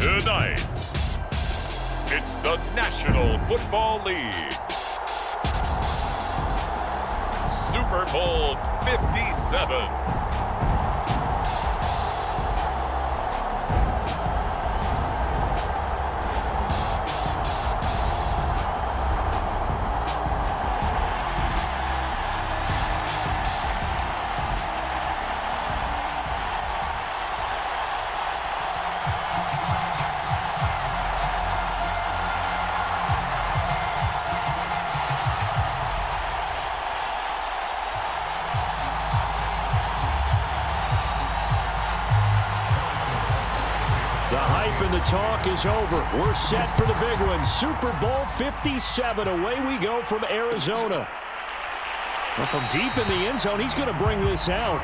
Tonight, it's the National Football League. Super Bowl 57. The hype and the talk is over. We're set for the big one. Super Bowl 57. Away we go from Arizona. Well, from deep in the end zone, he's going to bring this out.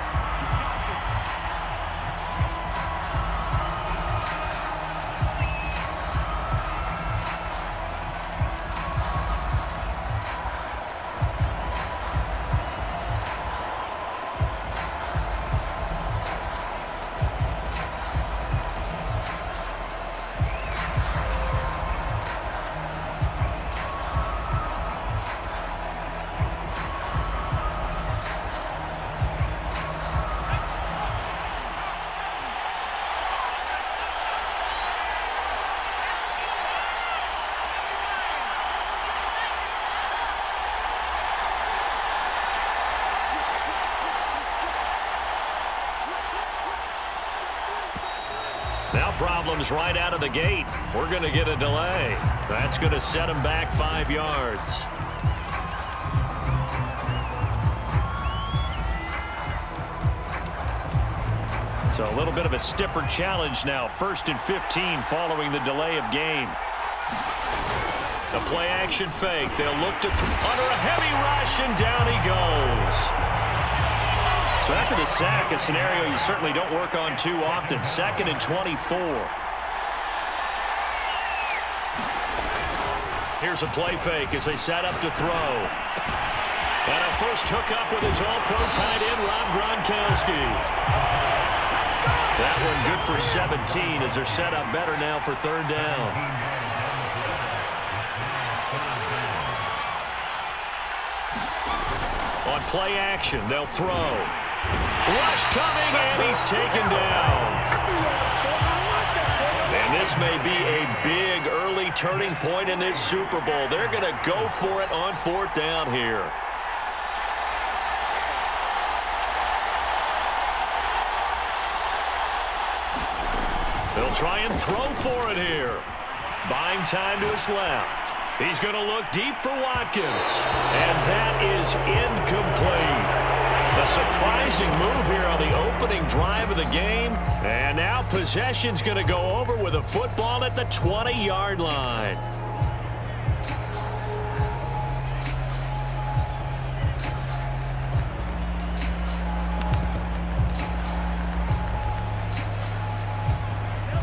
Now problems right out of the gate. We're going to get a delay. That's going to set him back 5 yards. So a little bit of a stiffer challenge now. 1st and 15 following the delay of game. The play action fake. They'll look to under a heavy rush, and down he goes. So after the sack, a scenario you certainly don't work on too often. 2nd and 24. Here's a play fake as they set up to throw. And a first hookup with his all-pro tight end, Rob Gronkowski. That one good for 17 as they're set up better now for 3rd down. On play action, they'll throw. Rush coming, and he's taken down. And this may be a big early turning point in this Super Bowl. They're going to go for it on 4th down here. They'll try and throw for it here. Buying time to his left. He's going to look deep for Watkins. And that is incomplete. A surprising move here on the opening drive of the game. And now possession's going to go over with a football at the 20-yard line.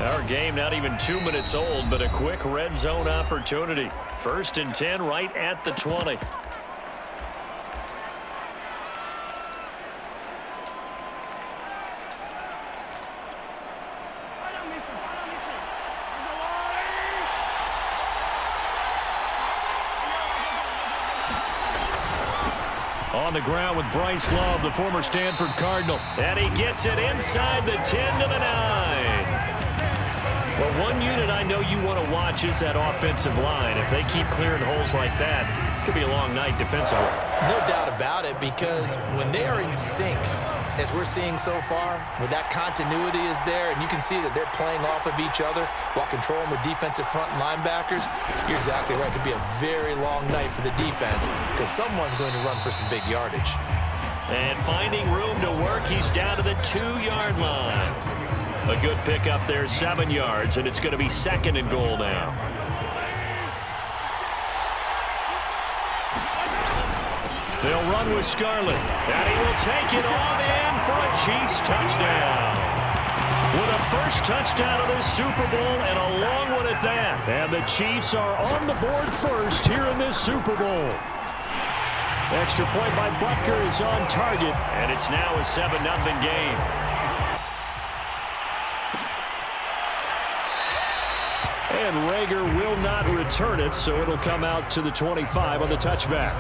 Our game not even 2 minutes old, but a quick red zone opportunity. 1st and 10 right at the 20. On the ground with Bryce Love, the former Stanford Cardinal. And he gets it inside the 10 to the 9. Well, one unit I know you want to watch is that offensive line. If they keep clearing holes like that, it could be a long night defensively. No doubt about it, because when they are in sync, as we're seeing so far, when that continuity is there, and you can see that they're playing off of each other while controlling the defensive front linebackers, you're exactly right. It could be a very long night for the defense because someone's going to run for some big yardage. And finding room to work, he's down to the 2-yard line. A good pickup there, 7 yards, and it's going to be 2nd and goal now. They'll run with Scarlett, and he will take it on in for a Chiefs touchdown. With a first touchdown of this Super Bowl and a long one at that. And the Chiefs are on the board first here in this Super Bowl. Extra point by Butker is on target, and it's now a 7-0 game. And Rager will not return it, so it'll come out to the 25 on the touchback.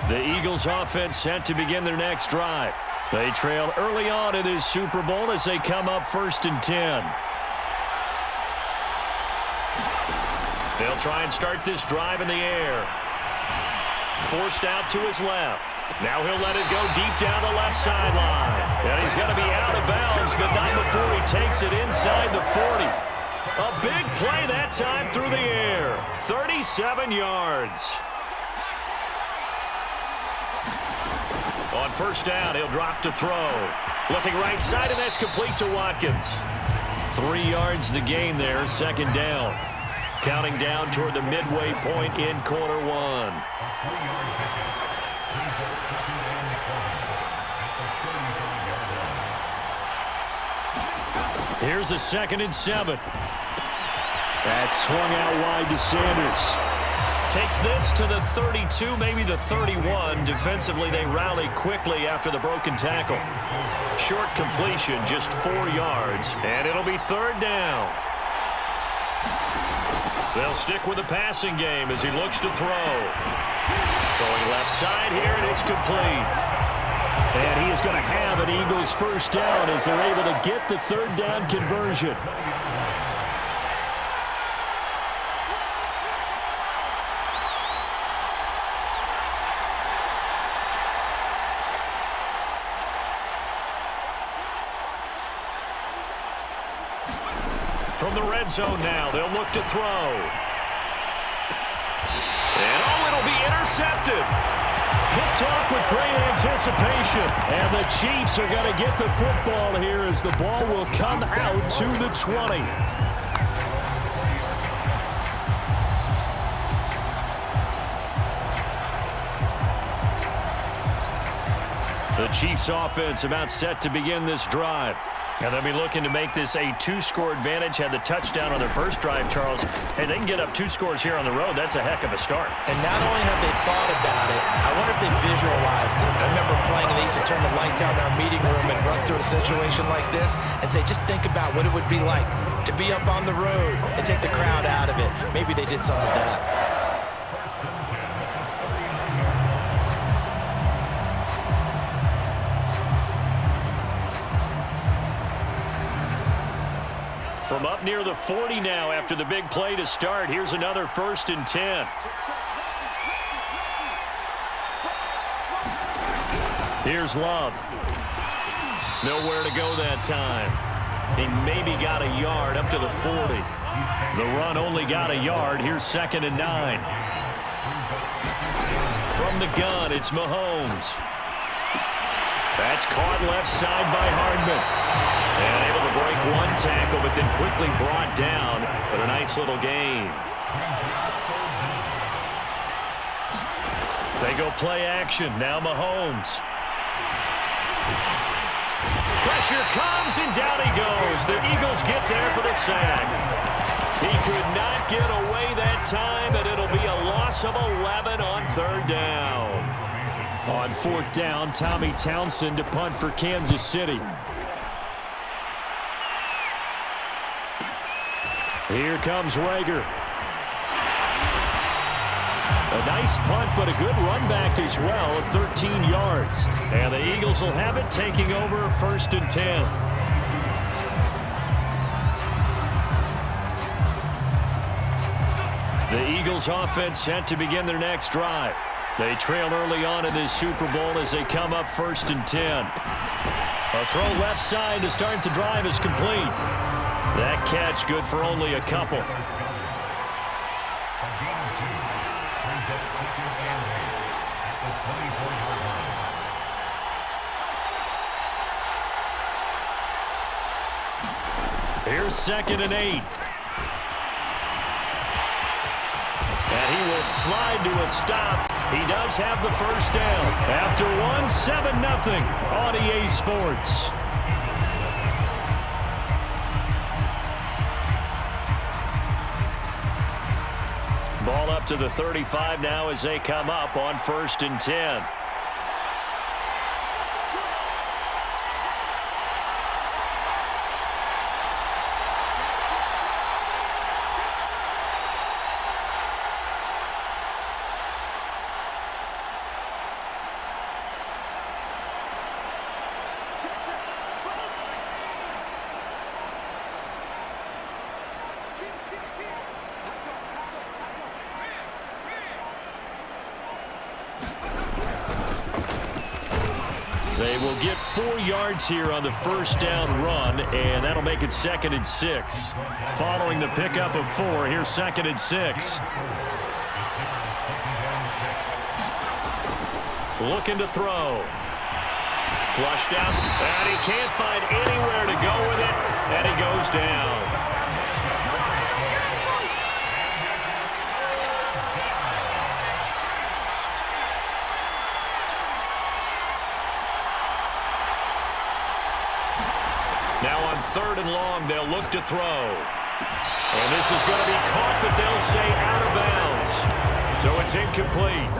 The Eagles offense set to begin their next drive. They trail early on in this Super Bowl as they come up 1st and 10. They'll try and start this drive in the air. Forced out to his left. Now he'll let it go deep down the left sideline. And he's going to be out of bounds, but not before he takes it inside the 40. A big play that time through the air. 37 yards. On 1st down, he'll drop to throw. Looking right side, and that's complete to Watkins. 3 yards the gain there, 2nd down. Counting down toward the midway point in quarter 1. Here's a 2nd and 7. That's swung out wide to Sanders. Takes this to the 32, maybe the 31. Defensively, they rally quickly after the broken tackle. Short completion, just 4 yards, and it'll be 3rd down. They'll stick with the passing game as he looks to throw. Throwing left side here, and it's complete. And he is going to have an Eagles 1st down as they're able to get the 3rd down conversion. From the red zone now, they'll look to throw. And it'll be intercepted. Picked off with great anticipation. And the Chiefs are going to get the football here as the ball will come out to the 20. The Chiefs offense about set to begin this drive. And they'll be looking to make this a 2-score advantage. Had the touchdown on their first drive, Charles. Hey, they can get up 2 scores here on the road. That's a heck of a start. And not only have they thought about it, I wonder if they visualized it. I remember playing, and they used to turn the lights out in our meeting room and run through a situation like this and say, just think about what it would be like to be up on the road and take the crowd out of it. Maybe they did some of that. From up near the 40 now after the big play to start. Here's another 1st and 10. Here's Love. Nowhere to go that time. He maybe got a yard up to the 40. The run only got a yard. Here's 2nd and 9. From the gun, it's Mahomes. That's caught left side by Hardman. And able to break one tackle, but then quickly brought down. But a nice little gain. They go play action. Now Mahomes. Pressure comes, and down he goes. The Eagles get there for the sack. He could not get away that time, and it'll be a loss of 11 on 3rd down. On 4th down, Tommy Townsend to punt for Kansas City. Here comes Rager. A nice punt, but a good run back as well of 13 yards. And the Eagles will have it, taking over 1st and 10. The Eagles offense set to begin their next drive. They trail early on in this Super Bowl as they come up 1st and 10. A throw left side to start the drive is complete. That catch good for only a couple. Here's 2nd and 8. And he will slide to a stop. He does have the first down. After one, 7-0 on EA Sports. Ball up to the 35 now as they come up on 1st and 10. They will get 4 yards here on the first down run, and that'll make it 2nd and 6. Following the pickup of 4, here's 2nd and 6. Looking to throw. Flushed out, and he can't find anywhere to go with it, and he goes down. Now on 3rd and long, they'll look to throw. And this is going to be caught, but they'll say out of bounds. So it's incomplete.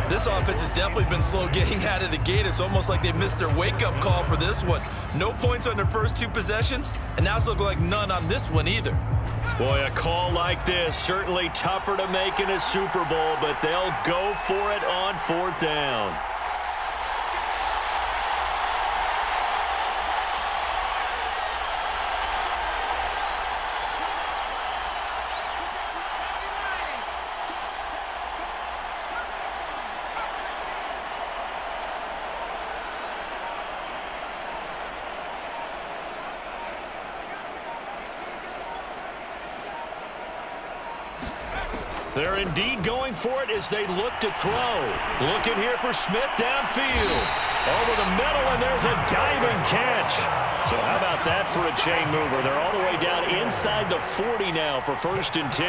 This offense has definitely been slow getting out of the gate. It's almost like they missed their wake-up call for this one. No points on their first 2 possessions, and now it's looking like none on this one either. Boy, a call like this, certainly tougher to make in a Super Bowl, but they'll go for it on 4th down. They're indeed going for it as they look to throw. Looking here for Smith downfield. Over the middle, and there's a diving catch. So how about that for a chain mover? They're all the way down inside the 40 now for 1st and 10.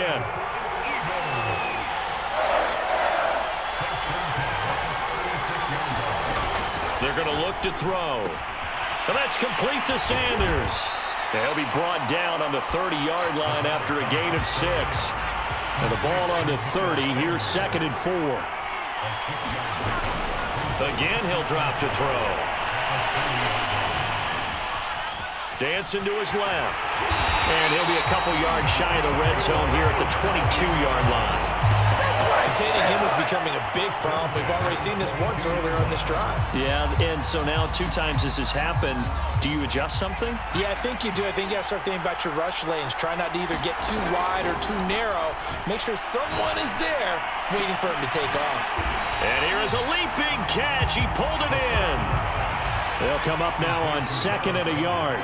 They're going to look to throw. And that's complete to Sanders. And he'll be brought down on the 30-yard line after a gain of 6. And the ball on the 30. Here's 2nd and 4. Again, he'll drop to throw. Jensen to his left. And he'll be a couple yards shy of the red zone here at the 22-yard line. Containing him is becoming a big problem. We've already seen this once earlier on this drive. Yeah, and so now 2 times this has happened. Do you adjust something? Yeah, I think you do. I think you got to start thinking about your rush lanes. Try not to either get too wide or too narrow. Make sure someone is there waiting for him to take off. And here is a leaping catch. He pulled it in. They'll come up now on 2nd and a yard.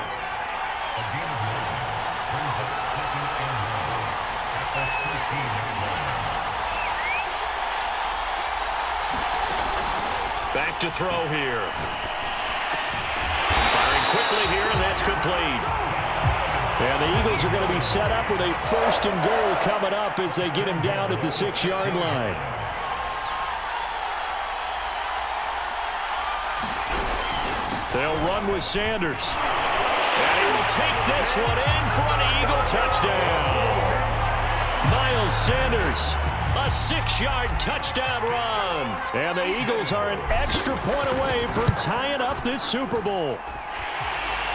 Back to throw here. Firing quickly here, and that's complete. And the Eagles are going to be set up with a 1st and goal coming up as they get him down at the 6-yard line. They'll run with Sanders. And he will take this one in for an Eagle touchdown. Miles Sanders, a 6-yard touchdown run. And the Eagles are an extra point away from tying up this Super Bowl.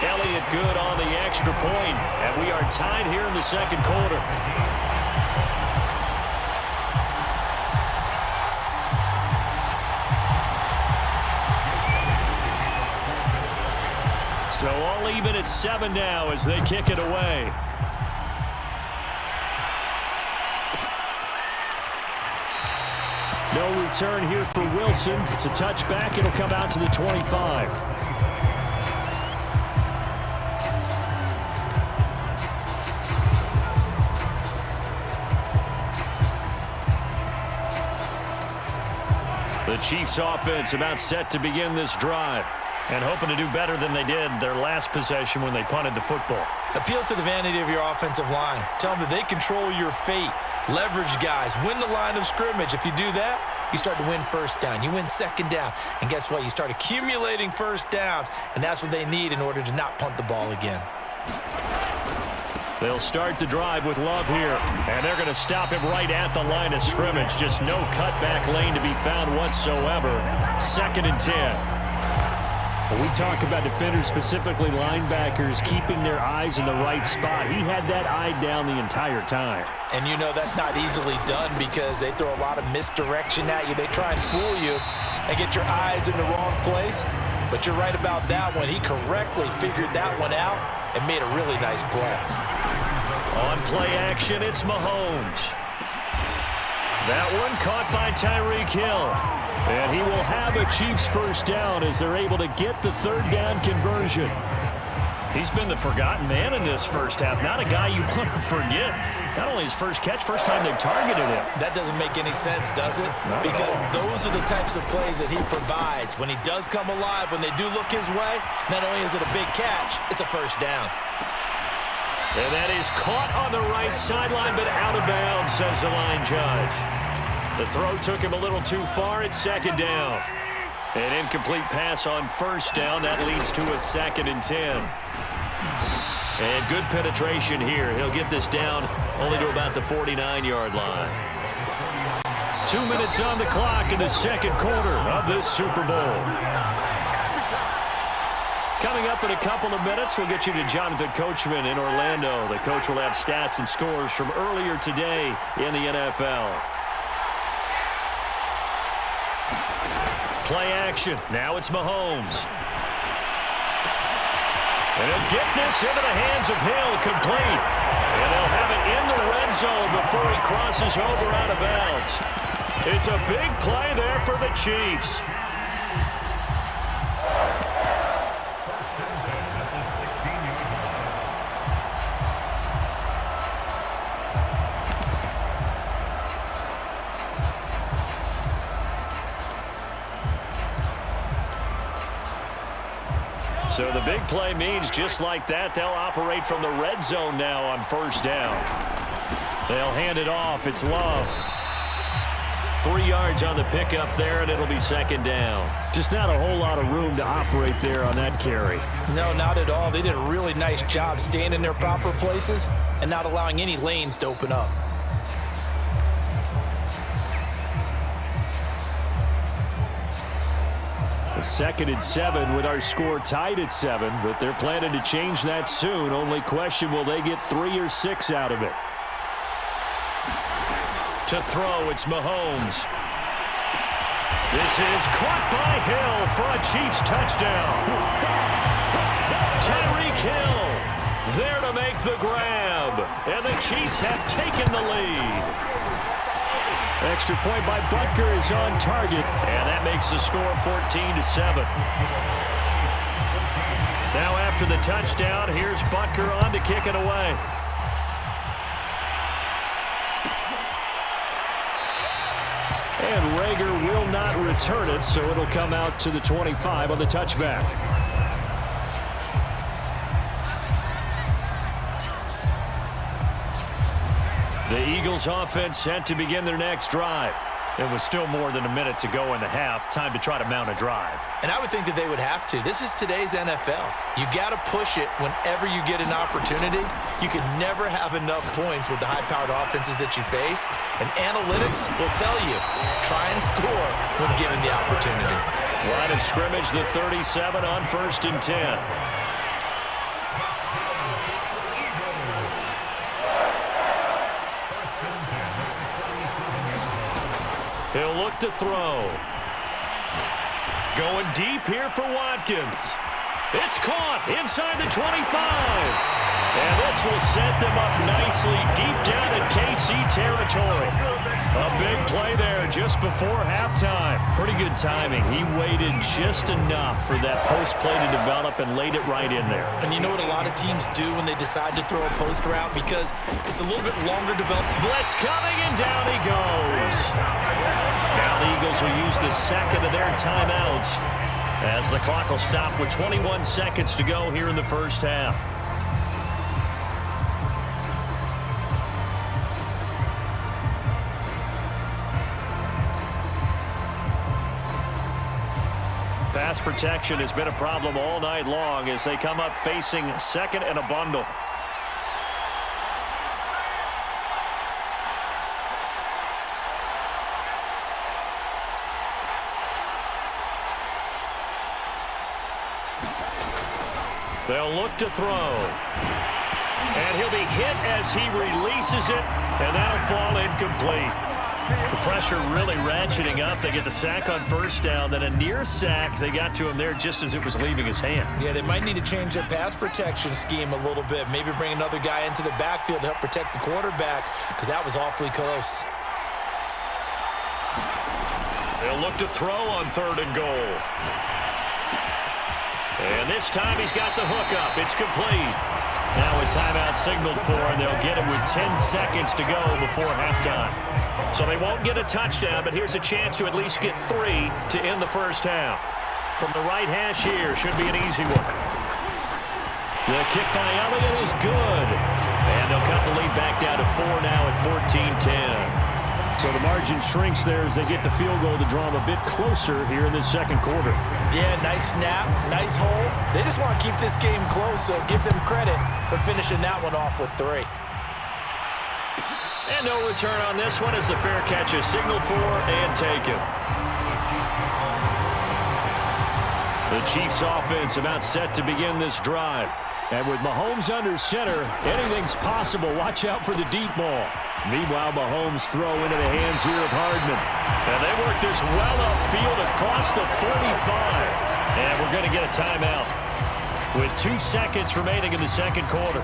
Elliott good on the extra point, and we are tied here in the 2nd quarter. So all even at 7 now as they kick it away. No return here for Wilson. It's a touchback. It'll come out to the 25. The Chiefs offense about set to begin this drive and hoping to do better than they did their last possession when they punted the football. Appeal to the vanity of your offensive line. Tell them that they control your fate. leverage guys, win the line of scrimmage. If you do that, you start to win first down. You win second down. And guess what? You start accumulating first downs, and that's what they need in order to not punt the ball again. They'll start the drive with Love here, and they're going to stop him right at the line of scrimmage. Just no cutback lane to be found whatsoever. 2nd and 10. When we talk about defenders, specifically linebackers, keeping their eyes in the right spot, he had that eye down the entire time. And you know that's not easily done because they throw a lot of misdirection at you. They try and fool you and get your eyes in the wrong place. But you're right about that one. He correctly figured that one out and made a really nice play. On play action, it's Mahomes. That one caught by Tyreek Hill. And he will have a Chiefs first down as they're able to get the 3rd down conversion. He's been the forgotten man in this first half. Not a guy you want to forget. Not only his first catch, first time they've targeted him. That doesn't make any sense, does it? Because those are the types of plays that he provides. When he does come alive, when they do look his way, not only is it a big catch, it's a first down. And that is caught on the right sideline, but out of bounds, says the line judge. The throw took him a little too far. It's 2nd down. An incomplete pass on first down. That leads to a 2nd and 10. And good penetration here. He'll get this down only to about the 49-yard line. 2 minutes on the clock in the 2nd quarter of this Super Bowl. Coming up in a couple of minutes, we'll get you to Jonathan Coachman in Orlando. The coach will have stats and scores from earlier today in the NFL. Play action. Now it's Mahomes. And he'll get this into the hands of Hill, complete. And they'll have it in the red zone before he crosses over out of bounds. It's a big play there for the Chiefs. So the big play means just like that, they'll operate from the red zone now on first down. They'll hand it off. It's Love. 3 yards on the pickup there, and it'll be 2nd down. Just not a whole lot of room to operate there on that carry. No, not at all. They did a really nice job staying in their proper places and not allowing any lanes to open up. A 2nd and 7 with our score tied at 7, but they're planning to change that soon. Only question, will they get 3 or 6 out of it? To throw, it's Mahomes. This is caught by Hill for a Chiefs touchdown. Tyreek Hill there to make the grab, and the Chiefs have taken the lead. Extra point by Butker is on target, and that makes the score 14-7. Now after the touchdown, here's Butker on to kick it away. And Rager will not return it, so it'll come out to the 25 on the touchback. The Eagles offense set to begin their next drive. It was still more than a minute to go in the half. Time to try to mount a drive. And I would think that they would have to. This is today's NFL. You got to push it whenever you get an opportunity. You can never have enough points with the high-powered offenses that you face. And analytics will tell you, try and score when given the opportunity. Line of scrimmage, the 37 on 1st and 10. He'll look to throw. Going deep here for Watkins. It's caught inside the 25. And this will set them up nicely deep down in KC territory. A big play there just before halftime. Pretty good timing. He waited just enough for that post play to develop and laid it right in there. And you know what a lot of teams do when they decide to throw a post route? Because it's a little bit longer development. Blitz coming, and down he goes. Now the Eagles will use the second of their timeouts as the clock will stop with 21 seconds to go here in the first half. Pass protection has been a problem all night long as they come up facing second and a bundle. They'll look to throw. And he'll be hit as he releases it, and that'll fall incomplete. The pressure really ratcheting up. They get the sack on first down, then a near sack. They got to him there just as it was leaving his hand. Yeah, they might need to change their pass protection scheme a little bit. Maybe bring another guy into the backfield to help protect the quarterback, because that was awfully close. They'll look to throw on 3rd and goal. And this time he's got the hook up. It's complete. Now a timeout signaled for, and they'll get it with 10 seconds to go before halftime. So they won't get a touchdown, but here's a chance to at least get 3 to end the first half. From the right hash here, should be an easy one. The kick by Elliott is good. And they'll cut the lead back down to 4 now at 14-10. So the margin shrinks there as they get the field goal to draw them a bit closer here in this second quarter. Yeah, nice snap, nice hold. They just want to keep this game close, so give them credit for finishing that one off with 3. And no return on this one as the fair catch is signaled for and taken. The Chiefs offense about set to begin this drive. And with Mahomes under center, anything's possible. Watch out for the deep ball. Meanwhile, Mahomes throw into the hands here of Hardman. And they work this well upfield across the 45. And we're going to get a timeout with 2 seconds remaining in the second quarter.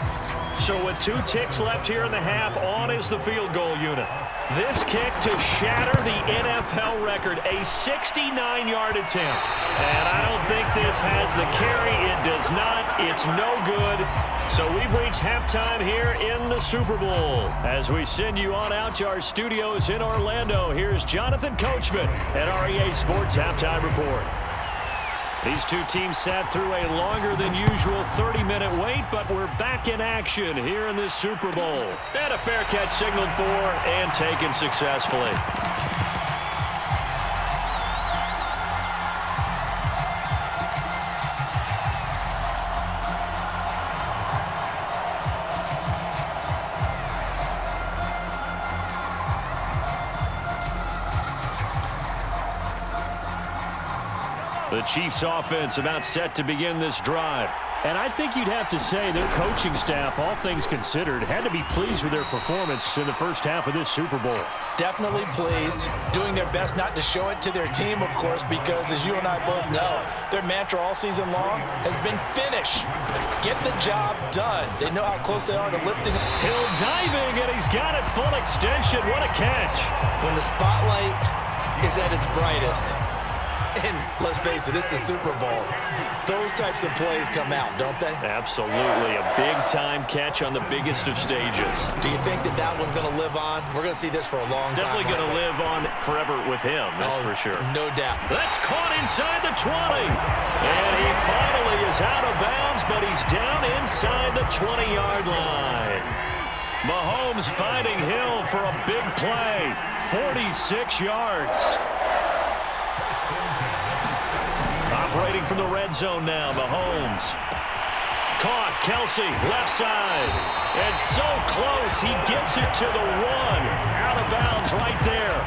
So with 2 ticks left here in the half, on is the field goal unit. This kick to shatter the NFL record, a 69-yard attempt. And I don't think this has the carry. It does not. It's no good. So we've reached halftime here in the Super Bowl. As we send you on out to our studios in Orlando, here's Jonathan Coachman at REA Sports Halftime Report. These two teams sat through a longer than usual 30-minute wait, but we're back in action here in this Super Bowl. And a fair catch signaled for and taken successfully. The Chiefs offense about set to begin this drive. And I think you'd have to say their coaching staff, all things considered, had to be pleased with their performance in the first half of this Super Bowl. Definitely pleased, doing their best not to show it to their team, of course, because as you and I both know, their mantra all season long has been finish. Get the job done. They know how close they are to lifting. Hill diving, and he's got it full extension. What a catch. When the spotlight is at its brightest, and let's face it, it's the Super Bowl. Those types of plays come out, don't they? Absolutely. A big-time catch on the biggest of stages. Do you think that one's going to live on? We're going to see this for a long time. Definitely going to live on forever with him, that's for sure. No doubt. That's caught inside the 20. And he finally is out of bounds, but he's down inside the 20-yard line. Mahomes finding Hill for a big play. 46 yards. Operating from the red zone now, Mahomes. Caught, Kelsey, left side. And so close, he gets it to the 1. Out of bounds right there.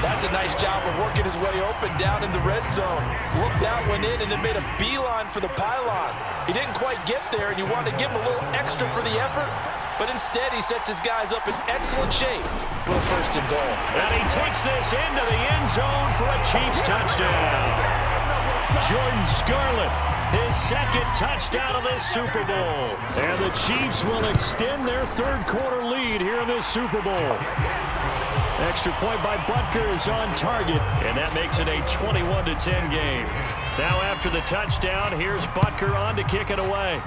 That's a nice job of working his way open down in the red zone. Looked that one in and then made a beeline for the pylon. He didn't quite get there, and you wanted to give him a little extra for the effort. But instead, he sets his guys up in excellent shape for a 1st and goal. And he takes this into the end zone for a Chiefs touchdown. Jordan Scarlett, his 2nd touchdown of this Super Bowl. And the Chiefs will extend their 3rd quarter lead here in this Super Bowl. Extra point by Butker is on target. And that makes it a 21-10 game. Now after the touchdown, here's Butker on to kick it away.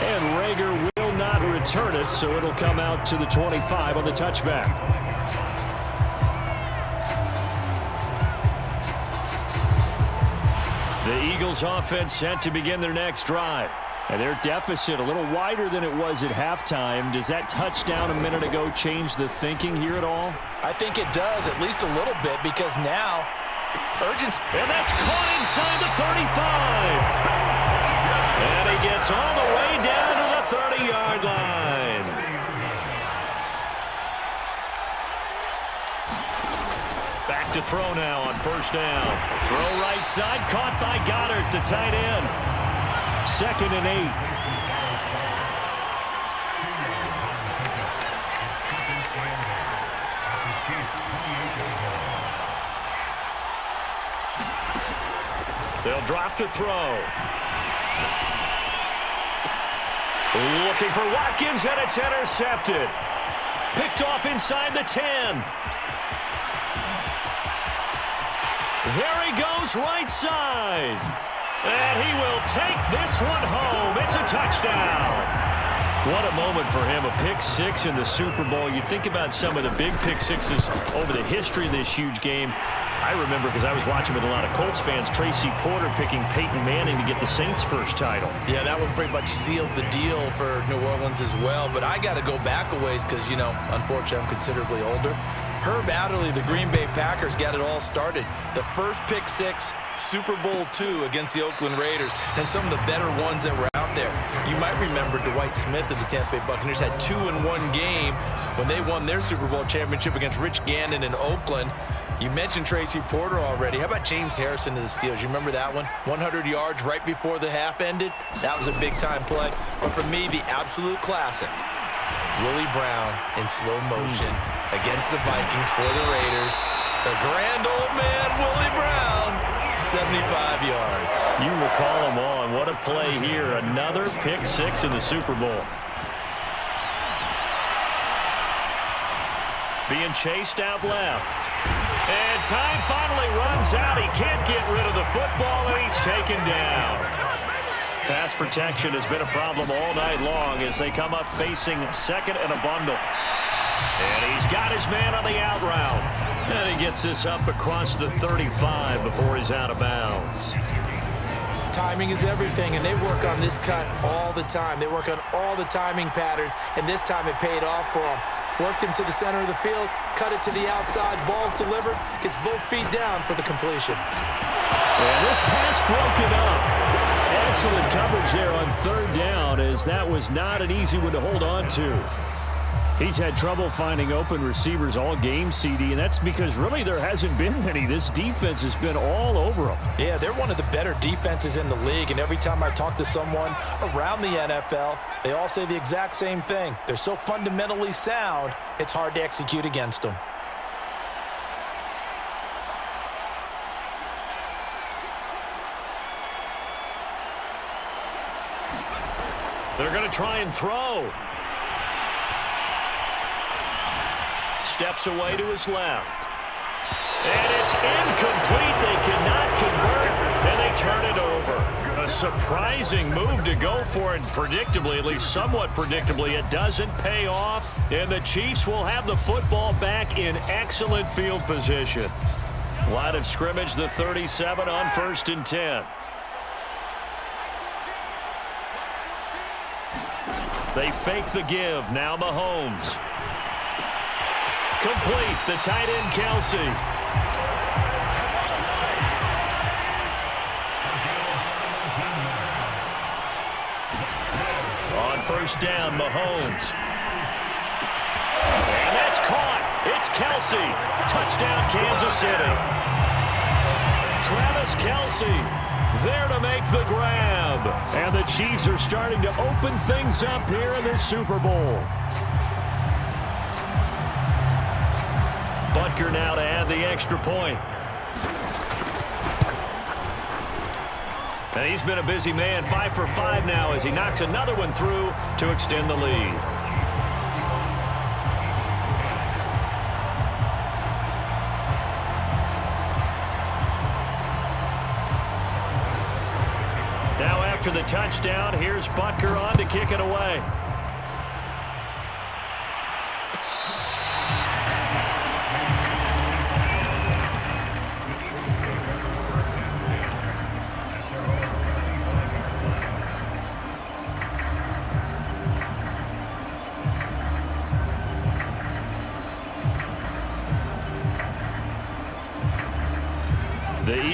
And Rager will not return it, so it'll come out to the 25 on the touchback. The Eagles offense set to begin their next drive. And their deficit a little wider than it was at halftime. Does that touchdown a minute ago change the thinking here at all? I think it does, at least a little bit, because now urgency. And that's caught inside the 35. And he gets all the way down to the 30-yard line. Back to throw now on first down. Throw right side, caught by Goddard, the tight end. 2nd and 8. They'll drop to throw. Looking for Watkins, and it's intercepted. Picked off inside the 10. There he goes, right side. And he will take this one home. It's a touchdown. What a moment for him, a pick six in the Super Bowl. You think about some of the big pick sixes over the history of this huge game. I remember, because I was watching with a lot of Colts fans, Tracy Porter picking Peyton Manning to get the Saints' first title. Yeah, that one pretty much sealed the deal for New Orleans as well. But I got to go back a ways because, you know, unfortunately I'm considerably older. Herb Adderley, the Green Bay Packers, got it all started. The first pick six, Super Bowl II against the Oakland Raiders, and some of the better ones that were out there. You might remember Dwight Smith of the Tampa Bay Buccaneers had 2 in one game when they won their Super Bowl championship against Rich Gannon in Oakland. You mentioned Tracy Porter already. How about James Harrison to the Steelers? You remember that one? 100 yards right before the half ended? That was a big-time play. But for me, the absolute classic, Willie Brown in slow motion against the Vikings for the Raiders. The grand old man, Willie Brown, 75 yards. You recall them all, and what a play here. Another pick six in the Super Bowl. Being chased out left. And time finally runs out. He can't get rid of the football, and he's taken down. Pass protection has been a problem all night long as they come up facing second and a bundle. And he's got his man on the out route. And he gets this up across the 35 before he's out of bounds. Timing is everything, and they work on this cut all the time. They work on all the timing patterns, and this time it paid off for them. Worked him to the center of the field, cut it to the outside, ball's delivered, gets both feet down for the completion. And this pass broken up. Excellent coverage there on third down, as that was not an easy one to hold on to. He's had trouble finding open receivers all game, CD, and that's because really there hasn't been many. This defense has been all over them. Yeah, they're one of the better defenses in the league, and every time I talk to someone around the NFL, they all say the exact same thing. They're so fundamentally sound, it's hard to execute against them. They're going to try and throw. Steps away to his left. And it's incomplete. They cannot convert, and they turn it over. A surprising move to go for it. Predictably, at least somewhat predictably, it doesn't pay off. And the Chiefs will have the football back in excellent field position. Line of scrimmage, the 37 on 1st and 10. They fake the give. Now Mahomes. Complete. The tight end, Kelsey. On first down, Mahomes. And that's caught. It's Kelsey. Touchdown, Kansas City. Travis Kelsey there to make the grab. And the Chiefs are starting to open things up here in this Super Bowl. Butker now to add the extra point. And he's been a busy man, 5 for 5 now as he knocks another one through to extend the lead. Now after the touchdown, here's Butker on to kick it away.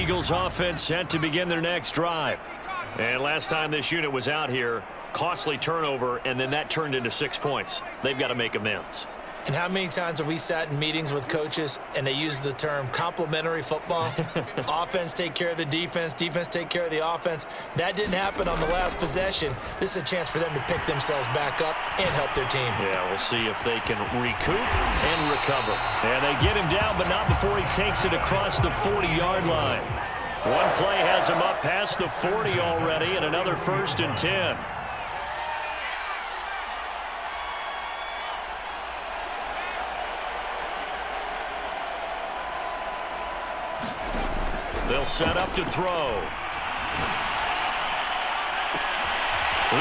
Eagles offense set to begin their next drive. And last time this unit was out here, costly turnover, and then that turned into 6 points. They've got to make amends. And how many times have we sat in meetings with coaches and they use the term complementary football? Offense take care of the defense, defense take care of the offense. That didn't happen on the last possession. This is a chance for them to pick themselves back up and help their team. Yeah, we'll see if they can recoup and recover. And they get him down, but not before he takes it across the 40-yard line. One play has him up past the 40 already, and another 1st and 10. They'll set up to throw.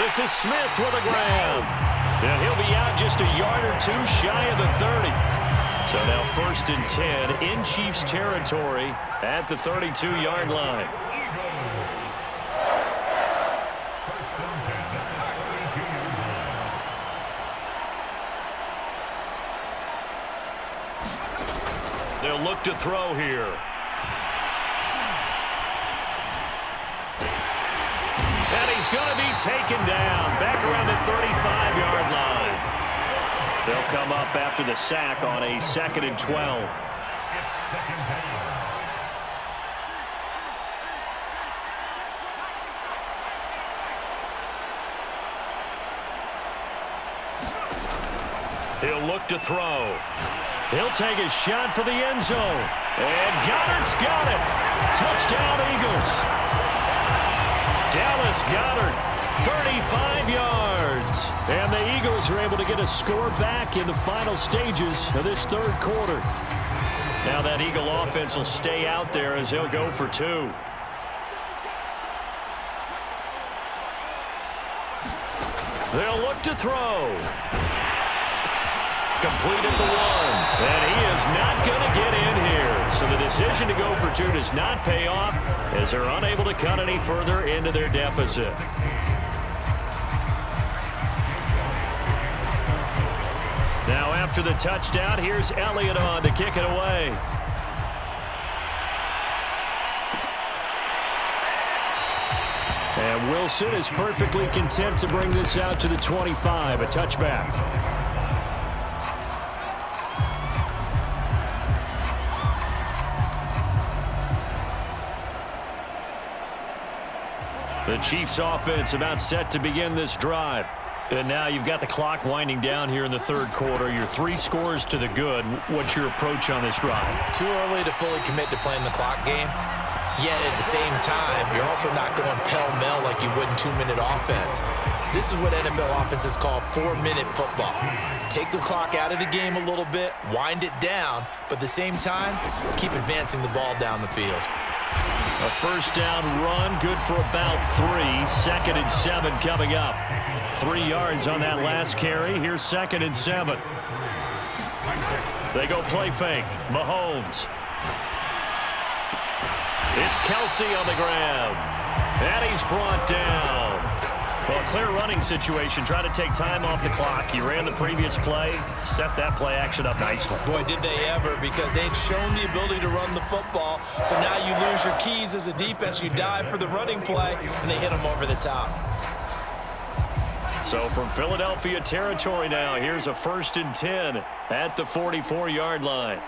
This is Smith with a grab. And he'll be out just a yard or two shy of the 30. So now 1st and 10 in Chiefs territory at the 32-yard line. They'll look to throw here. And he's going to be taken down back around the 35-yard line. They'll come up after the sack on a 2nd and 12. He'll look to throw. He'll take a shot for the end zone. And Goddard's got it. Touchdown, Eagles. Dallas Goedert, 35 yards. And the Eagles are able to get a score back in the final stages of this 3rd quarter. Now that Eagle offense will stay out there as he'll go for 2. They'll look to throw. Complete at the 1. And he is not going to get in here. So the decision to go for 2 does not pay off as they're unable to cut any further into their deficit. Now after the touchdown, here's Elliott on to kick it away. And Wilson is perfectly content to bring this out to the 25, a touchback. The Chiefs offense about set to begin this drive. And now you've got the clock winding down here in the 3rd quarter. Your 3 scores to the good. What's your approach on this drive? Too early to fully commit to playing the clock game. Yet at the same time, you're also not going pell-mell like you would in 2-minute offense. This is what NFL offenses call 4-minute football. Take the clock out of the game a little bit, wind it down, but at the same time, keep advancing the ball down the field. A 1st down run, good for about 3. 2nd and 7 coming up. 3 yards on that last carry. Here's 2nd and 7. They go play fake. Mahomes. It's Kelsey on the grab. And he's brought down. Well, a clear running situation. Try to take time off the clock. You ran the previous play. Set that play action up nicely. Boy, did they ever, because they'd shown the ability to run the football. So now you lose your keys as a defense. You dive for the running play, and they hit them over the top. So from Philadelphia territory now, here's a 1st and 10 at the 44-yard line.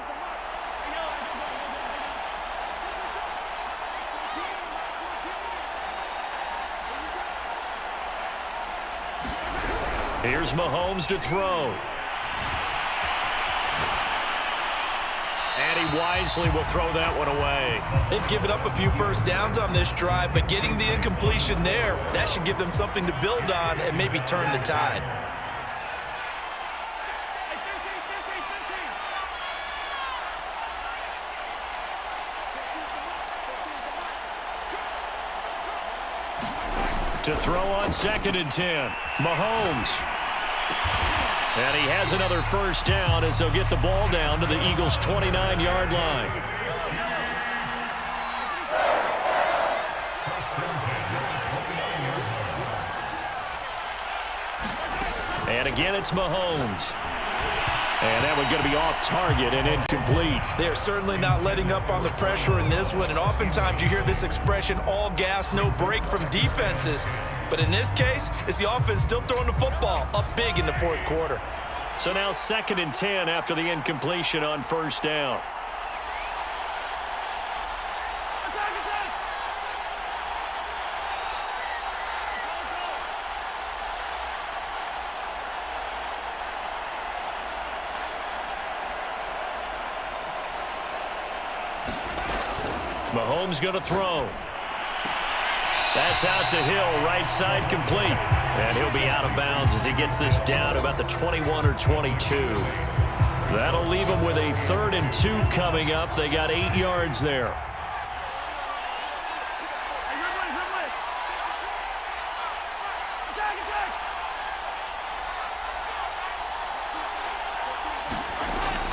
Here's Mahomes to throw. And he wisely will throw that one away. They've given up a few 1st downs on this drive, but getting the incompletion there, that should give them something to build on and maybe turn the tide. To throw on 2nd and 10. Mahomes. And he has another 1st down as they'll get the ball down to the Eagles' 29-yard line. And again, it's Mahomes. And that one's going to be off target and incomplete. They're certainly not letting up on the pressure in this one, and oftentimes you hear this expression, all gas, no break from defenses. But in this case, it's the offense still throwing the football up big in the fourth quarter. So now 2nd and 10 after the incompletion on first down. Mahomes going to throw. That's out to Hill, right side complete. And he'll be out of bounds as he gets this down about the 21 or 22. That'll leave him with a 3rd and 2 coming up. They got 8 yards there.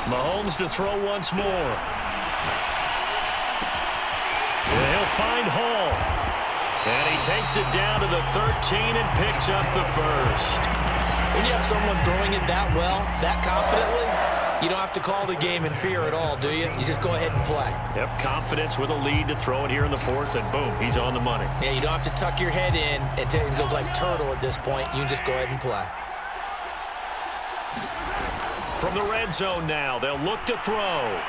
Mahomes to throw once more. He'll find Hall. And he takes it down to the 13 and picks up the first. When you have someone throwing it that well, that confidently, you don't have to call the game in fear at all, do you? You just go ahead and play. Yep, confidence with a lead to throw it here in the 4th, and boom, he's on the money. Yeah, you don't have to tuck your head in and go like turtle at this point. You can just go ahead and play. From the red zone now, they'll look to throw.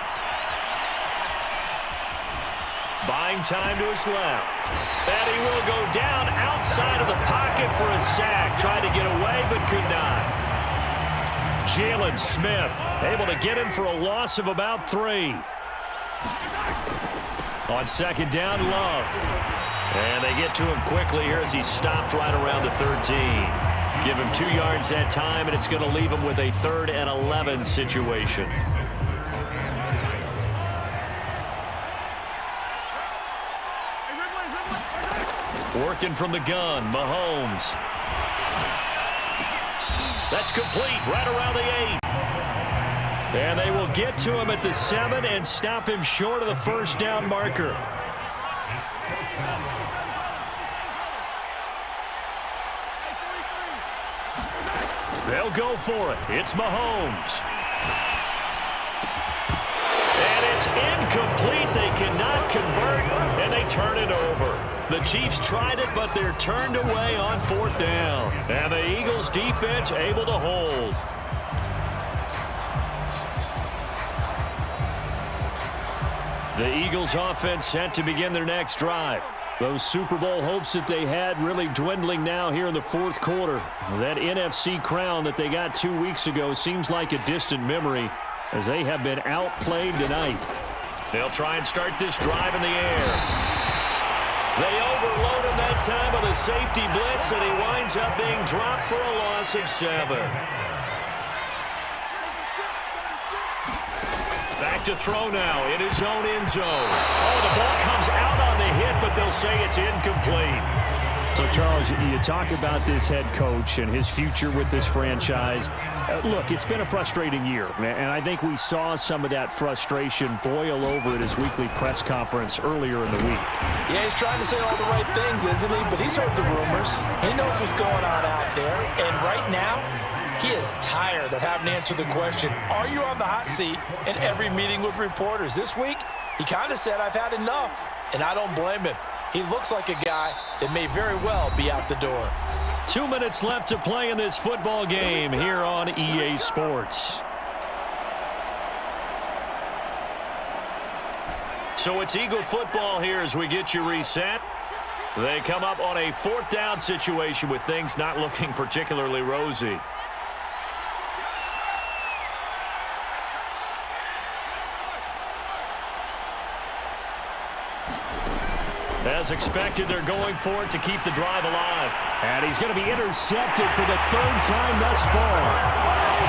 Buying time to his left. And he will go down outside of the pocket for a sack. Tried to get away, but could not. Jalen Smith able to get him for a loss of about 3. On 2nd down, Love. And they get to him quickly here as he stopped right around the 13. Give him 2 yards that time, and it's going to leave him with a 3rd and 11 situation. Working from the gun, Mahomes. That's complete right around the 8. And they will get to him at the 7 and stop him short of the first down marker. They'll go for it. It's Mahomes. And it's incomplete. They cannot convert, and they turn it over. The Chiefs tried it, but they're turned away on 4th down. And the Eagles' defense able to hold. The Eagles' offense set to begin their next drive. Those Super Bowl hopes that they had really dwindling now here in the 4th quarter. That NFC crown that they got 2 weeks ago seems like a distant memory as they have been outplayed tonight. They'll try and start this drive in the air. They overload him that time with a safety blitz, and he winds up being dropped for a loss of 7. Back to throw now in his own end zone. Oh, the ball comes out on the hit, but they'll say it's incomplete. So, Charles, you talk about this head coach and his future with this franchise. Look, it's been a frustrating year, and I think we saw some of that frustration boil over at his weekly press conference earlier in the week. Yeah, he's trying to say all the right things, isn't he? But he's heard the rumors. He knows what's going on out there. And right now, he is tired of having to answer the question, are you on the hot seat in every meeting with reporters? This week, he kind of said, I've had enough. And I don't blame him. He looks like a guy that may very well be out the door. 2 minutes left to play in this football game here on EA Sports. So it's Eagle football here as we get you reset. They come up on a 4th down situation with things not looking particularly rosy. As expected, they're going for it to keep the drive alive. And he's going to be intercepted for the 3rd time thus far.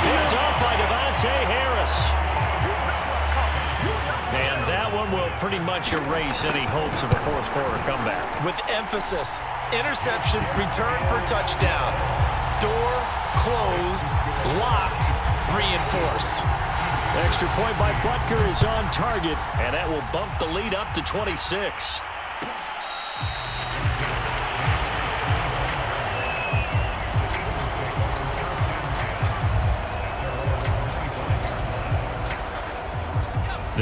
Picked up by Devontae Harris. And that one will pretty much erase any hopes of a 4th quarter comeback. With emphasis, interception, return for touchdown. Door closed, locked, reinforced. Extra point by Butker is on target, and that will bump the lead up to 26.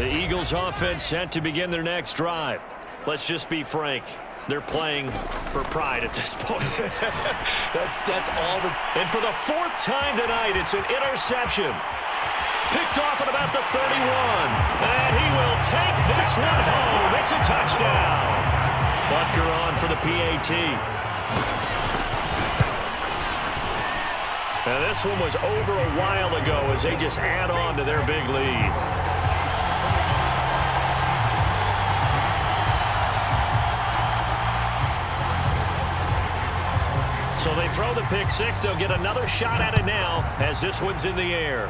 The Eagles offense set to begin their next drive. Let's just be frank. They're playing for pride at this point. That's all the... And for the fourth time tonight, it's an interception. Picked off at about the 31. And he will take this one home. It's a touchdown. Butker on for the PAT. Now this one was over a while ago as they just add on to their big lead. So they throw the pick six. They'll get another shot at it now as this one's in the air.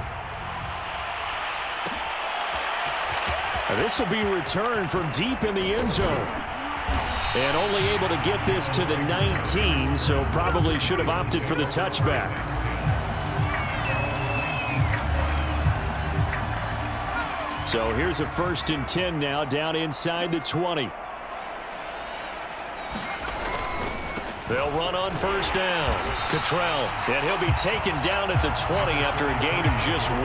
This will be returned from deep in the end zone. And only able to get this to the 19, so probably should have opted for the touchback. So here's a 1st and 10 now, down inside the 20. They'll run on 1st down. Cottrell, and he'll be taken down at the 20 after a gain of just 1.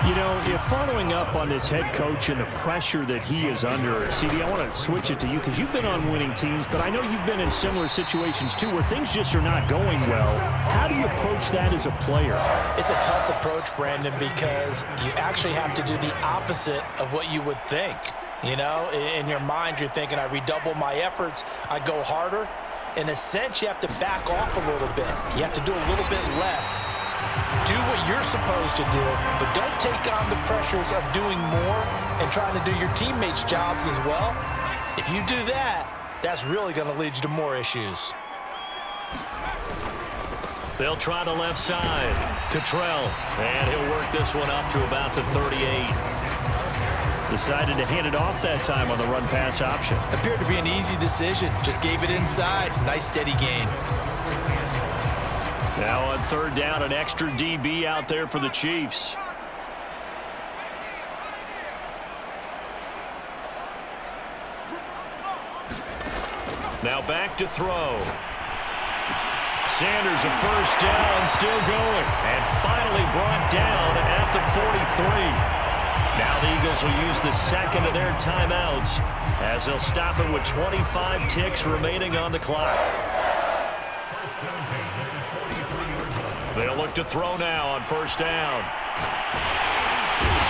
You know, if following up on this head coach and the pressure that he is under, CD, I want to switch it to you because you've been on winning teams, but I know you've been in similar situations too where things just are not going well. How do you approach that as a player? It's a tough approach, Brandon, because you actually have to do the opposite of what you would think. You know, in your mind, you're thinking, I redouble my efforts, I go harder. In a sense, you have to back off a little bit. You have to do a little bit less. Do what you're supposed to do, but don't take on the pressures of doing more and trying to do your teammates' jobs as well. If you do that, that's really going to lead you to more issues. They'll try the left side. Cottrell, and he'll work this one up to about the 38. Decided to hand it off that time on the run-pass option. Appeared to be an easy decision. Just gave it inside. Nice steady gain. Now on 3rd down, an extra DB out there for the Chiefs. Now back to throw. Sanders a 1st down, still going. And finally brought down at the 43. Now the Eagles will use the 2nd of their timeouts as they'll stop it with 25 ticks remaining on the clock. They'll look to throw now on 1st down.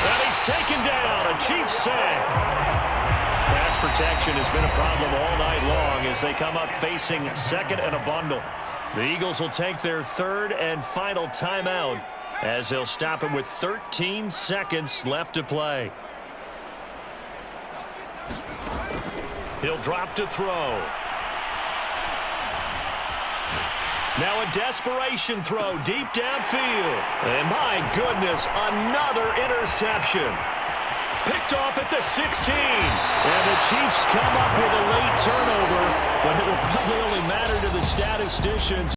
And he's taken down. A Chiefs sack. Pass protection has been a problem all night long as they come up facing 2nd and a bundle. The Eagles will take their 3rd and final timeout as they'll stop it with 13 seconds left to play. He'll drop to throw. Now a desperation throw deep downfield. And my goodness, another interception. Picked off at the 16. And the Chiefs come up with a late turnover, but it will probably only matter to the statisticians.